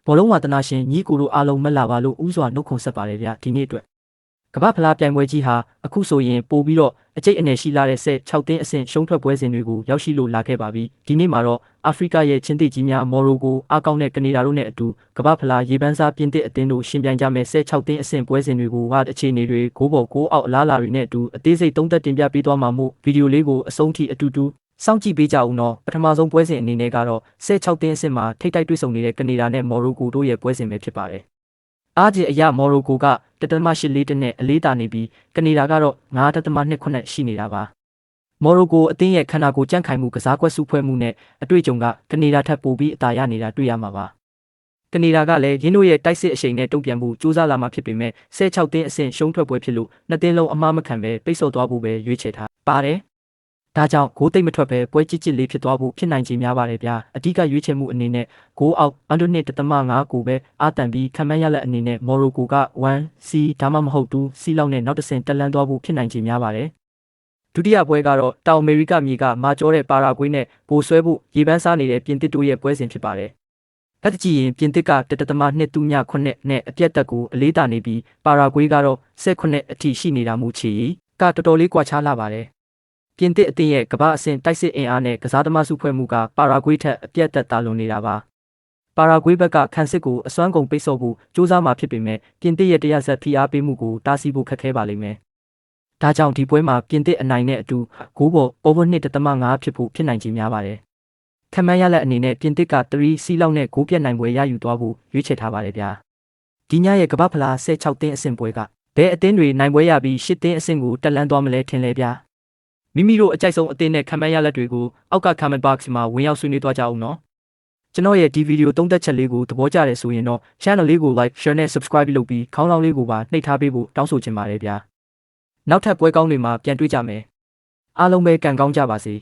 ဘောလုံးဝါသနာရှင်ညီကိုတို့အားလုံးမလာပါလို့ဥစွာနှုတ်ခွန်းဆက်ပါတယ်ဗျာဒီနေ့အတွက်ကမ္ဘာဖလားပြိုင်ပွဲကြီးဟာအခုဆိုရင်ပို့ပြီးတော့အကျိတ်အနေရှိလာတဲ့16တင်းအဆင့်ရှုံးထွက်ပွဲစဉ်တွေကိုရောက်ရှိလို့လာခဲ့ပါပြီဒီနေ့မှာတော့အာဖရိကရဲ့ချင်းသစ်ကြီးများမော်ရိုကိုအားကောင်းတဲ့ကနေဒါတို့နဲ့အတူကမ္ဘာဖလားရေပန်းစားပြင်သစ်အသင်းတို့ရှင်ပြိုင်ကြမယ်16တင်းအဆင့်ပွဲစဉ်တွေကိုဟာအခြေအနေတွေဂိုးပေါ်ဂိုးအောက်အလားအလာတွေနဲ့အတူအသေးစိတ်သုံးသပ်တင်ပြပေးသွားမှာမို့ဗီဒီယိုလေးကိုအဆုံးထိအတူတူစောင့်ကြည့်ပေးကြအောင်တော့ပထမဆုံးပွဲစဉ်အနေနဲ့ကတော့16တင်းအဆင့်မှာထိပ်တိုက်တွေ့ဆုံနေတဲ့ကနေဒါနဲ့မော်ရိုကိုတို့ရဲ့ပွဲစဉ်ပဲဖြစ်ပါတယ်။အားကြီးအရမော်ရိုကိုက1.84နဲ့အလေးတာနေပြီးကနေဒါကတော့9.28ရှိနေတာပါ။မော်ရိုကိုအသင်းရဲ့ခန္ဓာကိုယ်ကြန့်ခိုင်မှုကစားကွက်စုဖွဲ့မှုနဲ့အတွေ့အကြုံကကနေဒါထက်ပိုပြီးအသာရနေတာတွေ့ရမှာပါ။ကနေဒါကလည်းရင်းတို့ရဲ့တိုက်စစ်အရှိန်နဲ့တုံ့ပြန်မှုစူးစမ်းလာမှဖြစ်ပေမဲ့16တင်းအဆင့်ရှုံးထွက်ပွဲဖြစ်လို့နှစ်သင်းလုံးအမှားမခံပဲပိတ်ဆို့သွားဖို့ပဲရွေးချယ်ထားပါတယ်။ဒါကြောင့်ဂိုးသိမ့်မထွက်ပဲပွဲကြစ်လေးဖြစ်သွားဖို့ဖြစ်နိုင်ခြေများပါတယ်ဗျာအဓိကရွေးချယ်မှုအနေနဲ့ဂိုးအောက်အန်ဒိုနစ်1.5ကိုပဲအာတန်ပြီးခံမှန်းရလက်အနေနဲ့မော်ရိုကိုက 1C ဒါမှမဟုတ် 2C လောက်နဲ့နောက်တစ်ဆင့်တက်လန်းသွားဖို့ဖြစ်နိုင်ခြေများပါတယ်ဒုတိယပွဲကတော့တောင်အမေရိကမြေကမာကျောတဲ့ပါရာဂွေးနဲ့ပိုဆွဲဖို့ရေပန်းစားနေတဲ့ပြင်သစ်တို့ရဲ့ပွဲစဉ်ဖြစ်ပါတယ်လက်တကြည့်ရင်ပြင်သစ်က1.239နဲ့အပြတ်တက်ကိုအလေးတာနေပြီးပါရာဂွေးကတော့18အထိရှိနေတာမို့ချီကတော်တော်လေးကွာခြားလာပါတယ်ပြင်သစ်အသင်းရဲ့ကမ္ဘာအဆင့်တိုက်စစ်အင်အားနဲ့ကစားသမားစုဖွဲ့မှုကပါရာဂွေးထက်အပြတ်တက်တာလွန်နေတာပါပါရာဂွေးဘက်ကခန်းစစ်ကိုအစွမ်းကုန်ပိတ်ဆို့ဖို့စူးစမ်းမှာဖြစ်ပေမဲ့ပြင်သစ်ရဲ့တရားဆက်ဖိအားပေးမှုကိုတားဆီးဖို့ခက်ခဲပါလိမ့်မယ်ဒါကြောင့်ဒီပွဲမှာပြင်သစ်အနိုင်နဲ့အတူဂိုးပေါ် over 2.5ဖြစ်ဖို့ဖြစ်နိုင်ခြေများပါတယ်ခံမှန်းရလက်အနေနဲ့ပြင်သစ်က3C လောက်နဲ့ဂိုးပြတ်နိုင်ပွဲရယူသွားဖို့ရွေးချယ်ထားပါတယ်ဗျာဒီညရဲ့ကမ္ဘာဖလား16တင်းအဆင့်ပွဲကဘယ်အသင်းတွေနိုင်ပွဲရပြီး10တင်းအဆင့်ကိုတက်လန်းသွားမလဲထင်လဲဗျာမိမိတို့အကြိုက်ဆုံးအသင်းနဲ့ခံမှန်းရလက်တွေကိုအောက်က comment box မှာဝင်ရောက်ဆွေးနွေးသွားကြအောင်နော်ကျွန်တော်ရဲ့ဒီဗီဒီယိုသုံးသပ်ချက်လေးကိုသဘောကျတယ်ဆိုရင်တော့ channel လေးကို like share နဲ့ subscribe လုပ်ပြီးခေါင်းလောင်းလေးကိုပါနှိပ်ထားပေးဖို့တောင်းဆိုချင်ပါတယ်ဗျာနောက်ထပ်ပွဲကောင်းတွေမှာပြန်တွေ့ကြမယ်အားလုံးပဲကံကောင်းကြပါစေ